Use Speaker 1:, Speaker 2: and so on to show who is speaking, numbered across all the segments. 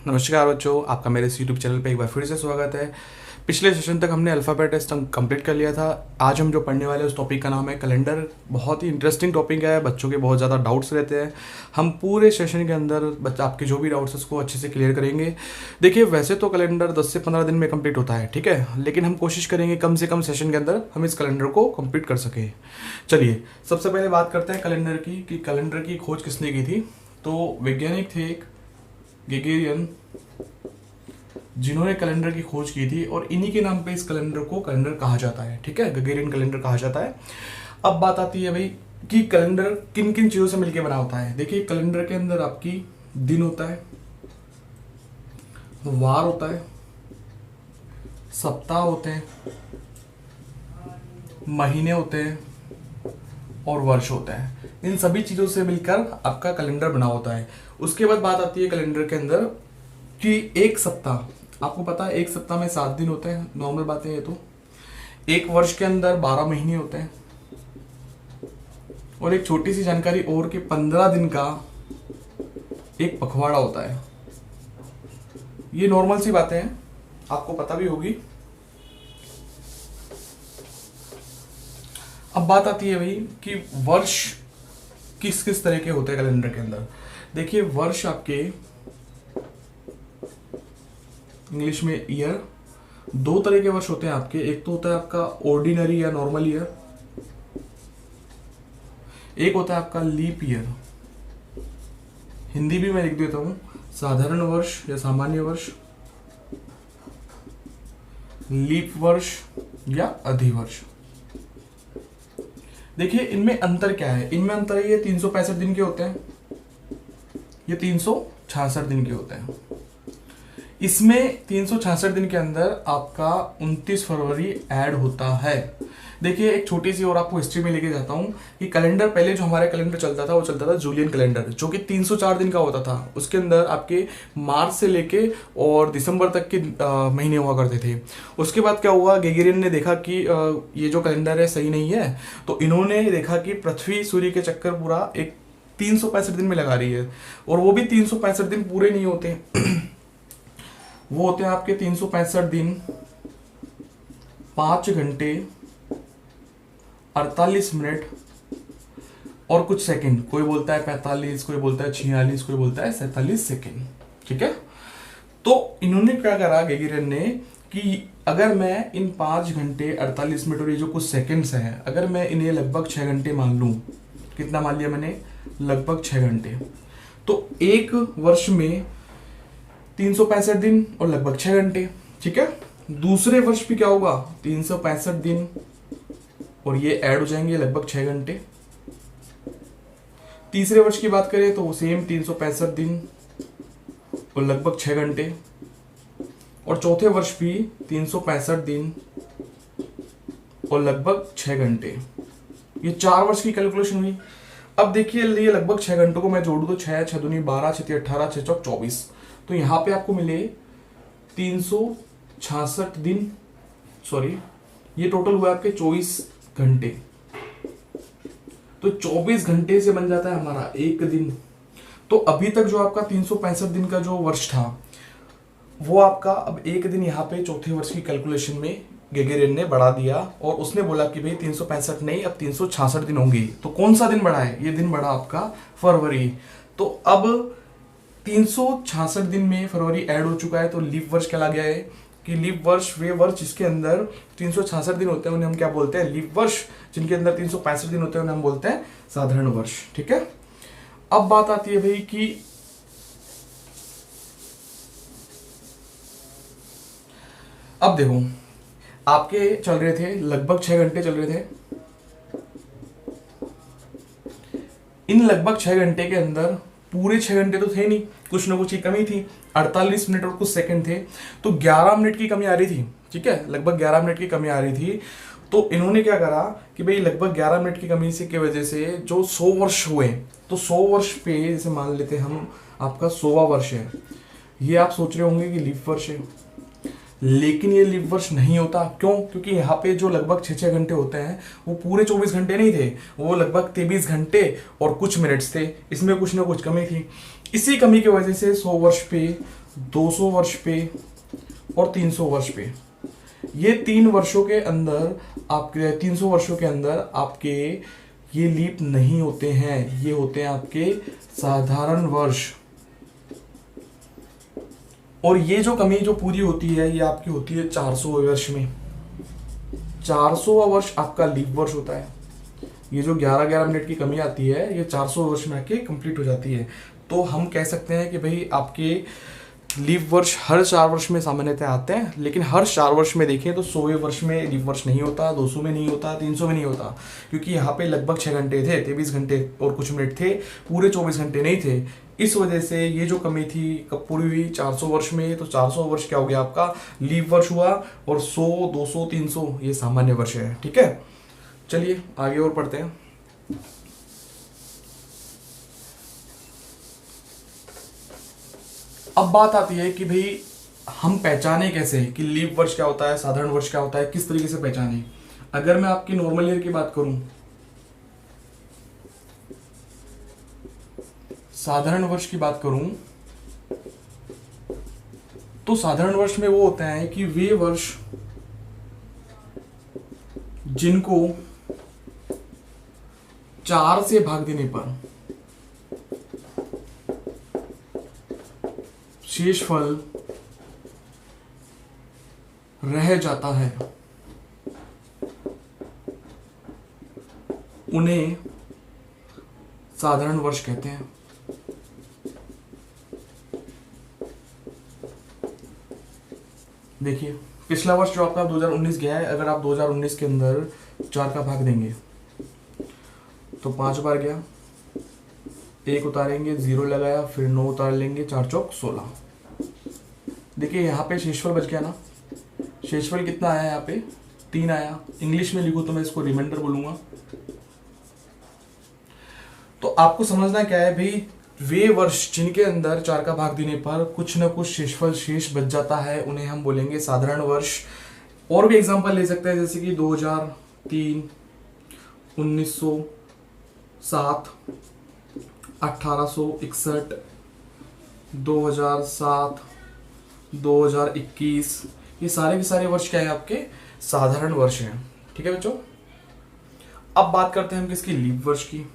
Speaker 1: नमस्कार बच्चों, आपका मेरे इस यूट्यूब चैनल पे एक बार फिर से स्वागत है। पिछले सेशन तक हमने अल्फ़ाबेट टेस्ट कंप्लीट कर लिया था। आज हम जो पढ़ने वाले हैं उस टॉपिक का नाम है कैलेंडर। बहुत ही इंटरेस्टिंग टॉपिक है, बच्चों के बहुत ज़्यादा डाउट्स रहते हैं। हम पूरे सेशन के अंदर बच्चा आपके जो भी डाउट्स है उसको अच्छे से क्लियर करेंगे। देखिए, वैसे तो कैलेंडर 10 से 15 दिन में कंप्लीट होता है, ठीक है, लेकिन हम कोशिश करेंगे कम से कम सेशन के अंदर हम इस कैलेंडर को कंप्लीट कर सकें। चलिए, सबसे पहले बात करते हैं कैलेंडर की कि कैलेंडर की खोज किसने की थी। तो वैज्ञानिक थे एक गेगेरियन, जिन्होंने कैलेंडर की खोज की थी, और इन्हीं के नाम पे इस कैलेंडर को कैलेंडर कहा जाता है, ठीक है, गगेरियन कैलेंडर कहा जाता है। अब बात आती है भाई कि कैलेंडर किन किन चीजों से मिलकर बना होता है। देखिए, कैलेंडर के अंदर आपकी दिन होता है, वार होता है, सप्ताह होते हैं, महीने होते हैं और वर्ष होता है। इन सभी चीजों से मिलकर आपका कैलेंडर बना होता है। उसके बाद बात आती है कैलेंडर के अंदर कि एक सप्ताह, आपको पता है एक सप्ताह में 7 दिन होते हैं, नॉर्मल बातें हैं। तो एक वर्ष के अंदर 12 महीने होते हैं, और एक छोटी सी जानकारी और कि 15 दिन का एक पखवाड़ा होता है। ये नॉर्मल सी बातें हैं, आपको पता भी होगी। अब बात आती है भाई कि वर्ष किस किस तरह के होते हैं कैलेंडर के अंदर। देखिए, वर्ष आपके इंग्लिश में ईयर, दो तरह के वर्ष होते हैं आपके। एक तो होता है आपका ऑर्डिनरी या नॉर्मल ईयर, एक होता है आपका लीप ईयर। हिंदी भी मैं लिख देता हूं, साधारण वर्ष या सामान्य वर्ष, लीप वर्ष या अधिवर्ष। देखिए, इनमें अंतर क्या है। इनमें अंतर है, ये 365 दिन के होते हैं, ये 366 दिन के होते हैं। इसमें 366 दिन के अंदर आपका 29 फरवरी ऐड होता है। देखिए, एक छोटी सी और आपको हिस्ट्री में लेके जाता हूं कि कैलेंडर, पहले जो हमारा कैलेंडर चलता था वो चलता था जूलियन कैलेंडर, जो कि 304 दिन का होता था। उसके अंदर आपके मार्च से लेके और दिसंबर तक के महीने हुआ करते थे। उसके बाद क्या हुआ, गेगेरियन ने देखा कि ये जो कैलेंडर है सही नहीं है, तो इन्होंने देखा कि पृथ्वी सूर्य के चक्कर पूरा एक 365 दिन में लगा रही है, और वो भी 365 दिन पूरे नहीं होते। वो होते हैं आपके 365 दिन 5 घंटे 48 मिनट और कुछ सेकंड। कोई बोलता है 45, कोई बोलता है 46, कोई बोलता है 47 सेकंड, ठीक है। तो इन्होंने क्या करा गेगेरियन ने कि अगर मैं इन 5 घंटे 48 मिनट और ये जो कुछ सेकंड्स हैं, अगर मैं इन्हें लगभग 6 घंटे मान लूं, कितना मान लिया मैंने, लगभग 6 घंटे, तो एक वर्ष में 365 दिन और लगभग 6 घंटे, ठीक है। दूसरे वर्ष भी क्या होगा, 365 दिन और ये ऐड हो जाएंगे लगभग 6 घंटे। तीसरे वर्ष की बात करें तो सेम 365 दिन और लगभग 6 घंटे, और चौथे वर्ष भी 365 दिन और लगभग 6 घंटे। ये 4 वर्ष की कैलकुलेशन हुई। अब देखिए, ये लगभग 6 घंटों को मैं जोड़ू तो 6 6 दूनी 12, 6 3 18, 6 चौक 24, तो यहां पे आपको मिले 366 दिन, सॉरी, ये टोटल हुआ आपके 24 घंटे। तो 24 घंटे से बन जाता है हमारा एक दिन। तो अभी तक जो आपका 365 दिन का जो वर्ष था, वो आपका अब एक दिन यहाँ पे चौथे वर्ष की कैलकुलेशन में गेगेरियन ने बढ़ा दिया, और उसने बोला कि भाई 365 नहीं, अब 366 दिन होंगे। तो कौन सा दिन बढ़ा है, ये दिन बढ़ा आपका फरवरी। तो अब 366 दिन में फरवरी ऐड हो चुका है, तो लीप वर्ष कहला गया है कि लीप वर्ष वे वर्ष जिसके अंदर 366 दिन होते हैं उन्हें हम क्या बोलते हैं, लीप वर्ष। जिनके अंदर 365 दिन होते हैं उन्हें हम बोलते हैं साधारण वर्ष, ठीक है। अब बात आती है भाई कि अब देखो, आपके चल रहे थे लगभग 6 घंटे चल रहे थे। इन लगभग 6 घंटे के अंदर पूरे 6 घंटे तो थे नहीं, कुछ ना कुछ की कमी थी, 48 मिनट और कुछ सेकंड थे, तो 11 मिनट की कमी आ रही थी, ठीक है, लगभग 11 मिनट की कमी आ रही थी। तो इन्होंने क्या करा कि भाई लगभग 11 मिनट की कमी से की वजह से जो 100 वर्ष हुए, तो 100 वर्ष पे जैसे मान लेते हैं हम, आपका 100वां वर्ष है, ये आप सोच रहे होंगे कि लीप वर्ष है, लेकिन ये लीप वर्ष नहीं होता। क्यों? क्योंकि यहाँ पे जो लगभग 6-6 घंटे होते हैं वो पूरे 24 घंटे नहीं थे, वो लगभग 23 घंटे और कुछ मिनट्स थे। इसमें कुछ ना कुछ कमी थी। इसी कमी की वजह से 100 वर्ष पे, 200 वर्ष पे और 300 वर्ष पे, ये 3 वर्षों के अंदर आपके 300 वर्षों के अंदर आपके ये लीप नहीं होते हैं। ये होते हैं आपके साधारण वर्ष। और ये जो कमी जो पूरी होती है ये आपकी होती है 400वें वर्ष में। 400वां वर्ष आपका लीप वर्ष होता है। ये जो 11-11 मिनट की कमी आती है ये 400 वर्ष में आके कंप्लीट हो जाती है। तो हम कह सकते हैं कि भाई आपके लीप वर्ष हर 4 वर्ष में सामान्यतः आते हैं, लेकिन हर 4 वर्ष में देखें तो 100वें वर्ष में लीप वर्ष नहीं होता, 200 में नहीं होता, 300 में नहीं होता, क्योंकि यहाँ पे लगभग 6 घंटे थे, 23 घंटे और कुछ मिनट थे, पूरे 24 घंटे नहीं थे। इस वजह से ये जो कमी थी कब पूरी हुई? 400 वर्ष में। तो 400 वर्ष क्या हो गया आपका? लीप वर्ष हुआ। और 100, 200, 300 ये सामान्य वर्ष है। ठीक है, चलिए आगे और पढ़ते हैं। अब बात आती है कि भाई हम पहचाने कैसे कि लीप वर्ष क्या होता है, साधारण वर्ष क्या होता है, किस तरीके से पहचाने। अगर मैं आपकी नॉर्मल ईयर की बात करूं, साधारण वर्ष की बात करूं, तो साधारण वर्ष में वो होता है कि वे वर्ष जिनको 4 से भाग देने पर शेषफल रह जाता है उन्हें साधारण वर्ष कहते हैं। देखिए पिछला वर्ष जो आपका 2019 गया है, अगर आप 2019 के अंदर 4 का भाग देंगे तो 5 बार गया, 1 उतारेंगे, 0 लगाया, फिर 9 उतार लेंगे, 4 चौक 16। देखिए यहाँ पे शेषफल बच गया ना। शेषफल कितना आया यहाँ पे? 3 आया। इंग्लिश में लिखूं तो मैं इसको रिमाइंडर बोलूंगा। तो आपको समझना क्या है भाई, वे वर्ष जिनके अंदर 4 का भाग देने पर कुछ न कुछ शेषफल शेष बच जाता है उन्हें हम बोलेंगे साधारण वर्ष। और भी एग्जांपल ले सकते हैं, जैसे कि 2003, 1907, 1861, 2007, 2021, ये सारे के सारे वर्ष क्या है आपके? साधारण वर्ष हैं। ठीक है बच्चों, अब बात करते हैं हम किसकी? लीप वर्ष की।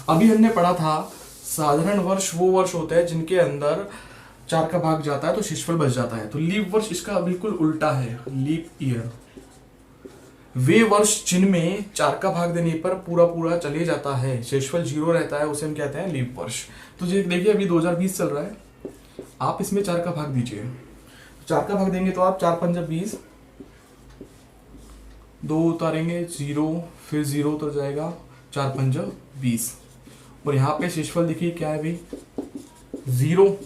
Speaker 1: अभी हमने पढ़ा था साधारण वर्ष वो वर्ष होते हैं जिनके अंदर 4 का भाग जाता है तो शेषफल बच जाता है। तो लीप वर्ष इसका बिल्कुल उल्टा है, लीप ईयर। वे वर्ष जिनमें 4 का भाग देने पर पूरा पूरा चले जाता है, शेषफल 0 रहता है, उसे हम कहते हैं लीप वर्ष। तो देखिए अभी 2020 चल रहा है, आप इसमें 4 का भाग दीजिए। 4 का भाग देंगे तो आप 4 पंजा 20, 2 उतारेंगे, 0, फिर 0 उतर जाएगा, 4 पंजा 20। और यहाँ पे शेषफल देखिए क्या है भाई? 0।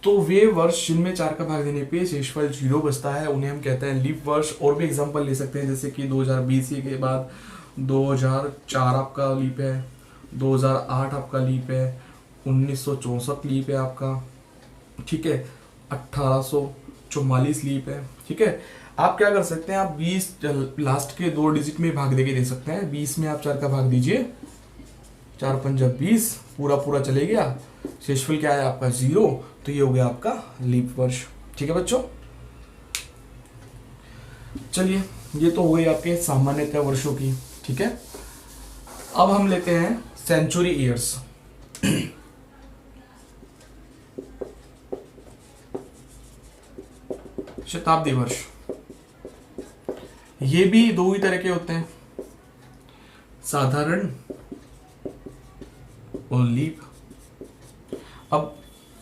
Speaker 1: तो वे वर्ष जिनमें 4 का भाग देने पे शेषफल 0 बचता है उन्हें हम कहते हैं लीप वर्ष। और भी एग्जांपल ले सकते हैं, जैसे कि 2020 के बाद 2004 आपका लीप है, 2008 आपका लीप है, 1964 लीप है आपका, ठीक है, 1844 लीप है। ठीक है, आप क्या कर सकते हैं, आप 20 लास्ट के 2 डिजिट में भाग देके दे सकते हैं। 20 में आप 4 का भाग दीजिए, 4 पंजा 20, पूरा पूरा चले गया, शेषफल क्या है आपका? 0। तो ये हो गया आपका लीप वर्ष। ठीक है बच्चों, चलिए ये तो हो गई आपके सामान्यतः वर्षों की। ठीक है, अब हम लेते हैं सेंचुरी ईयर्स। शताब्दी वर्ष। ये भी 2 ही तरह के होते हैं, साधारण और लीप। अब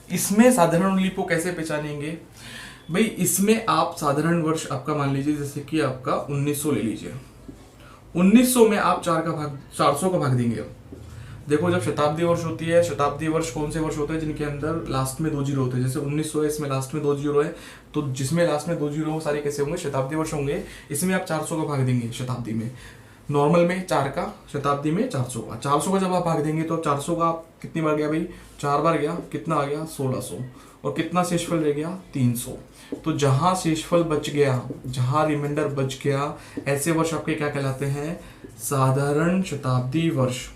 Speaker 1: इसमें साधारण और लीप को कैसे पहचानेंगे भाई? इसमें आप साधारण वर्ष आपका मान लीजिए, जैसे कि आपका 1900 ले लीजिए। 1900 में आप 400 का भाग देंगे। देखो जब शताब्दी वर्ष होती है, शताब्दी वर्ष कौन से वर्ष होते हैं? जिनके अंदर लास्ट में 2 जीरो होते हैं। जैसे 1900 है, इसमें लास्ट में 2 जीरो है, तो जिसमें लास्ट में 2 जीरो हो सारे कैसे होंगे? शताब्दी वर्ष होंगे। इसमें आप 400 का भाग देंगे शताब्दी में। नॉर्मल में 4 का, शताब्दी में 400 का। 400 का जब आप भाग देंगे तो 400 का कितनी बार गया भाई, 4 बार गया, कितना आ गया 1600, और कितना शेषफल रह गया 300। तो जहां शेषफल बच गया, जहां रिमाइंडर बच गया, ऐसे वर्ष आपके क्या कहलाते हैं, साधारण शताब्दी वर्ष।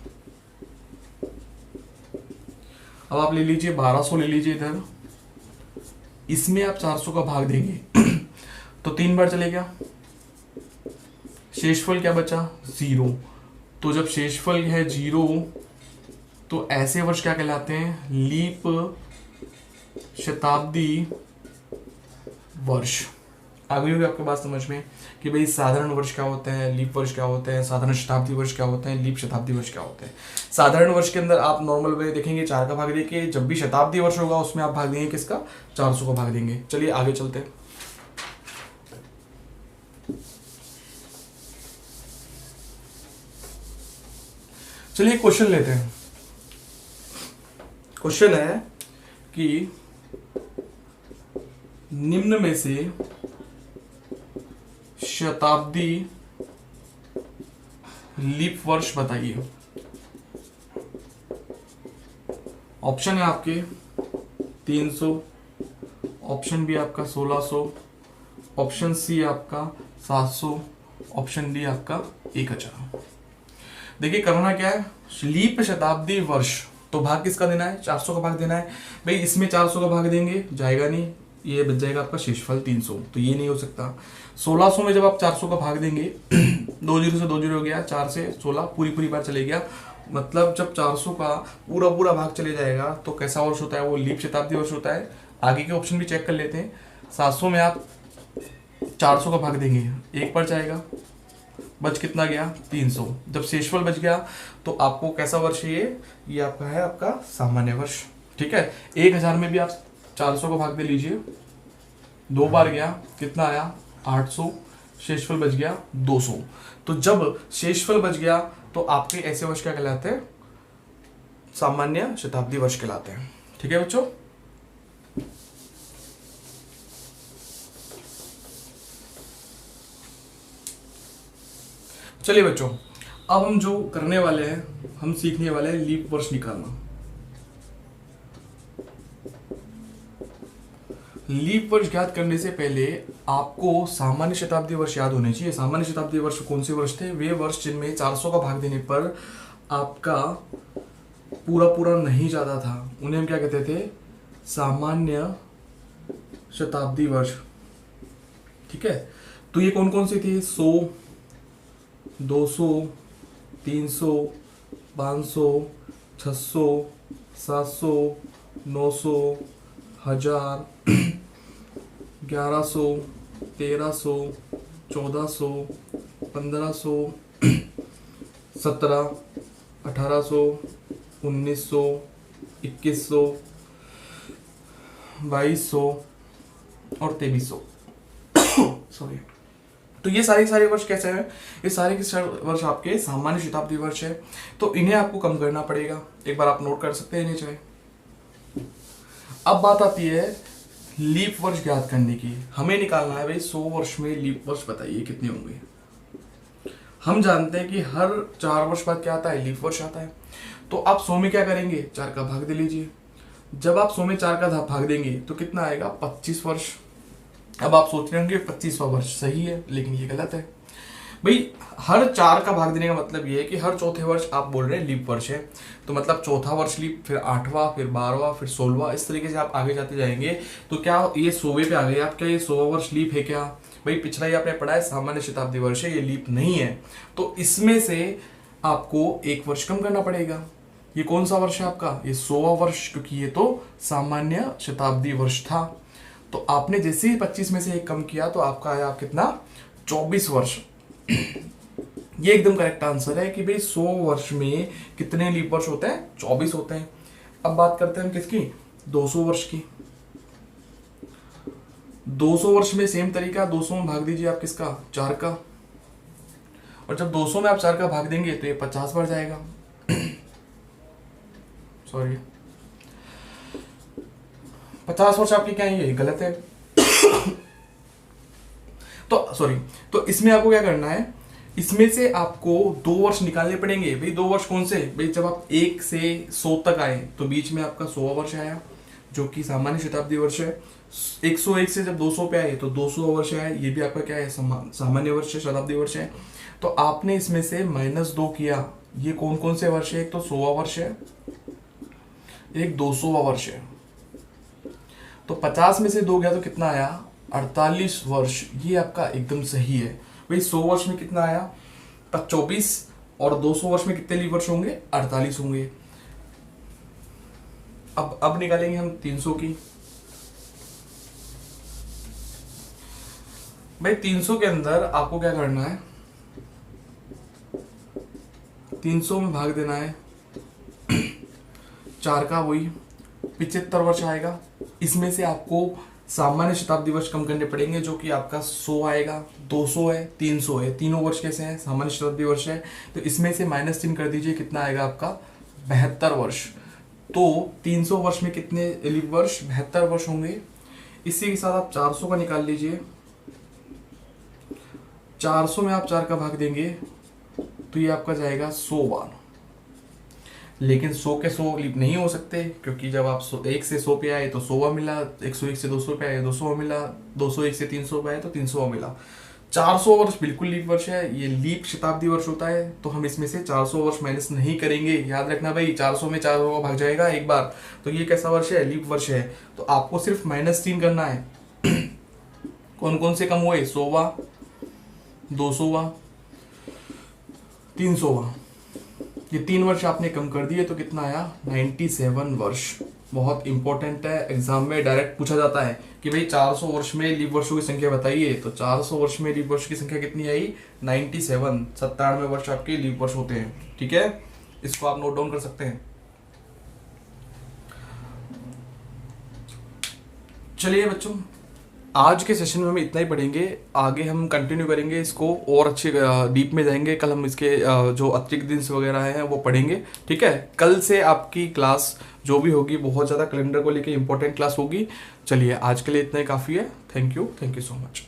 Speaker 1: अब आप ले लीजिए 1200 ले लीजिए इधर, इसमें आप 400 का भाग देंगे तो 3 बार चले गया, शेषफल क्या बचा 0। तो जब शेषफल है 0 तो ऐसे वर्ष क्या कहलाते हैं, लीप शताब्दी वर्ष। आ गई होगी आपके बात समझ में कि भाई साधारण वर्ष क्या होते हैं, लीप वर्ष क्या होते हैं, साधारण शताब्दी वर्ष क्या होते हैं, लीप शताब्दी वर्ष क्या होते हैं। साधारण वर्ष के अंदर आप नॉर्मल वे देखेंगे 4 का भाग देके, जब भी शताब्दी वर्ष होगा उसमें आप भाग देंगे किसका, 400 का भाग देंगे। चलिए आगे चलते हैं। चलिए क्वेश्चन लेते हैं। क्वेश्चन है कि निम्न में से शताब्दी लीप वर्ष बताइए। ऑप्शन है आपके 300, ऑप्शन बी आपका 1600, ऑप्शन सी आपका 700, ऑप्शन डी आपका 1000। देखिए करना क्या है, लीप शताब्दी वर्ष तो भाग किसका देना है, 400 का भाग देना है। भाई इसमें 400 का भाग देंगे जाएगा नहीं, ये बच जाएगा आपका शेषफल 300, तो ये नहीं हो सकता। 1600 में जब आप 400 का भाग देंगे 2 जीरो से 2 जीरो हो गया, 4 से 16 पूरी पूरी बार चले गया, मतलब जब 400 का पूरा पूरा भाग चले जाएगा तो कैसा वर्ष होता है, वो लीप शताब्दी वर्ष होता है। आगे के ऑप्शन भी चेक कर लेते हैं। 700 में आप 400 का भाग देंगे, एक बार जाएगा, बच कितना गया 300। जब शेषफल बच गया तो आपको कैसा वर्ष है ये आपका है आपका सामान्य वर्ष। ठीक है, 1000 में भी आप 400 को भाग दे लीजिए, 2 बार गया, कितना आया 800, शेषफल बच गया 200। तो जब शेषफल बच गया तो आपके ऐसे वर्ष क्या कहलाते हैं, सामान्य शताब्दी वर्ष कहलाते हैं। ठीक है बच्चों, चलिए बच्चों अब हम जो करने वाले हैं, हम सीखने वाले हैं लीप वर्ष निकालना। लीप वर्ष ज्ञात करने से पहले आपको सामान्य शताब्दी वर्ष याद होने चाहिए। सामान्य शताब्दी वर्ष कौन से वर्ष थे, वे वर्ष जिनमें 400 का भाग देने पर आपका पूरा पूरा नहीं जाता था, उन्हें हम क्या कहते थे, सामान्य शताब्दी वर्ष। ठीक है, तो ये कौन कौन से थे, 100, 200, 300, 500, 600, 700, 900, 1000, 1100, 1300, 1400, 1500, 17, 1800, 1900, 2100, 2200 और 2300। सॉरी। तो ये सारे वर्ष कैसे हैं, ये सारे के सारे वर्ष आपके सामान्य शताब्दी वर्ष है, तो इन्हें आपको कम करना पड़ेगा। एक बार आप नोट कर सकते हैं इन्हें चाहे। अब बात आती है लीप वर्ष ज्ञात करने की। हमें निकालना है भाई 100 वर्ष में लीप वर्ष बताइए कितने होंगे। हम जानते हैं कि हर 4 वर्ष बाद क्या आता है, लीप वर्ष आता है। तो आप 100 में क्या करेंगे, 4 का भाग दे लीजिए। जब आप 100 में 4 का भाग देंगे तो कितना आएगा, 25 वर्ष। अब आप सोच रहे होंगे 25वां वर्ष सही है, लेकिन ये गलत है भाई। हर 4 का भाग देने का मतलब ये है कि हर चौथे वर्ष आप बोल रहे हैं लीप वर्ष है, तो मतलब चौथा वर्ष लीप, फिर 8वां, फिर 12वां, फिर 16वां, इस तरीके से आप आगे जाते जाएंगे। तो क्या ये 100वें पे आ गए आप, क्या ये 100वां वर्ष लीप है क्या भाई? पिछला ही आपने पढ़ा है सामान्य शताब्दी वर्ष है, ये लीप नहीं है। तो इसमें से आपको 1 वर्ष कम करना पड़ेगा। ये कौन सा वर्ष है आपका, ये 100वां वर्ष, क्योंकि ये तो सामान्य शताब्दी वर्ष था। तो आपने जैसे ही 25 में से 1 कम किया तो आपका आया कितना, 24 वर्ष। ये एकदम करेक्ट आंसर है कि भाई 100 वर्ष में कितने लीप वर्ष होते हैं, 24 होते हैं। अब बात करते हैं हम किसकी, 200 वर्ष की। 200 वर्ष में सेम तरीका, 200 में भाग दीजिए आप किसका, 4 का, और जब 200 में आप 4 का भाग देंगे तो ये 50 बार जाएगा। सॉरी, 50 वर्ष आपकी क्या है, ये गलत है। तो सॉरी, तो इसमें आपको क्या करना है, इसमें से आपको 2 वर्ष निकालने पड़ेंगे। भाई 2 वर्ष कौन से? भाई जब आप 1 से 100 तक आए तो बीच में आपका 100वां वर्ष आया जो कि सामान्य शताब्दी वर्ष है। 101 से जब 200 पे आए तो 200 वर्ष आया, ये भी आपका क्या है? सामान्य वर्ष है, शताब्दी वर्ष है। तो आपने इसमें से -2 किया। ये कौन कौन से वर्ष है? एक तो 100वां वर्ष है, एक 200वां वर्ष है। तो 50 में से 2 गया तो कितना आया? 48 वर्ष। ये आपका एकदम सही है। भाई 100 वर्ष में कितना आया? 24। और 200 वर्ष में कितने लीप वर्ष होंगे? 48 होंगे। अब निकालेंगे हम 300 की। भाई 300 के अंदर आपको क्या करना है? 300 में भाग देना है 4 का, वही 75 वर्ष आएगा। इसमें से आपको सामान्य शताब्दी वर्ष कम करने पड़ेंगे जो कि आपका 100 आएगा, 200 है, 300 है। तीनों वर्ष कैसे हैं? सामान्य शताब्दी वर्ष है। तो इसमें से -3 कर दीजिए, कितना आएगा आपका? 72 वर्ष। तो 300 वर्ष में कितने लीप वर्ष? 72 वर्ष होंगे। इसी के साथ आप 400 का निकाल लीजिए। 400 में आप 4 का भाग देंगे तो ये आपका जाएगा 100 बार। लेकिन 100 के 100 लीप नहीं हो सकते क्योंकि जब आप 1 से 100 पे आए तो 100वां मिला, 101 से 200 पे आए 200वां मिला, 201 से 300 पे आए तो 300वां मिला। 400 वर्ष बिल्कुल लीप वर्ष है, ये लीप शताब्दी वर्ष होता है। तो हम इसमें से 400 वर्ष माइनस नहीं करेंगे। याद रखना भाई, 400 में 4 का भाग जाएगा एक बार, तो ये कैसा वर्ष है? लीप वर्ष है। तो आपको सिर्फ -3 करना है। कौन कौन से कम हुए? 100वां, 200वां, 300वां। ये 3 वर्ष आपने कम कर दिए तो कितना आया? 97 वर्ष। बहुत इंपॉर्टेंट है, एग्जाम में डायरेक्ट पूछा जाता है कि भाई 400 वर्ष में लीप वर्षों की संख्या बताइए। तो 400 वर्ष में लीप वर्ष की संख्या कितनी आई? 97। 97 वर्ष आपके लीप वर्ष होते हैं। ठीक है, इसको आप नोट डाउन कर सकते हैं। चलिए बच्चों, आज के सेशन में हम इतना ही पढ़ेंगे। आगे हम कंटिन्यू करेंगे इसको और अच्छे डीप में जाएंगे। कल हम इसके जो अतिरिक्त दिन वगैरह हैं वो पढ़ेंगे। ठीक है, कल से आपकी क्लास जो भी होगी बहुत ज़्यादा कैलेंडर को लेके इंपॉर्टेंट क्लास होगी। चलिए आज के लिए इतना ही काफ़ी है। Thank you so much.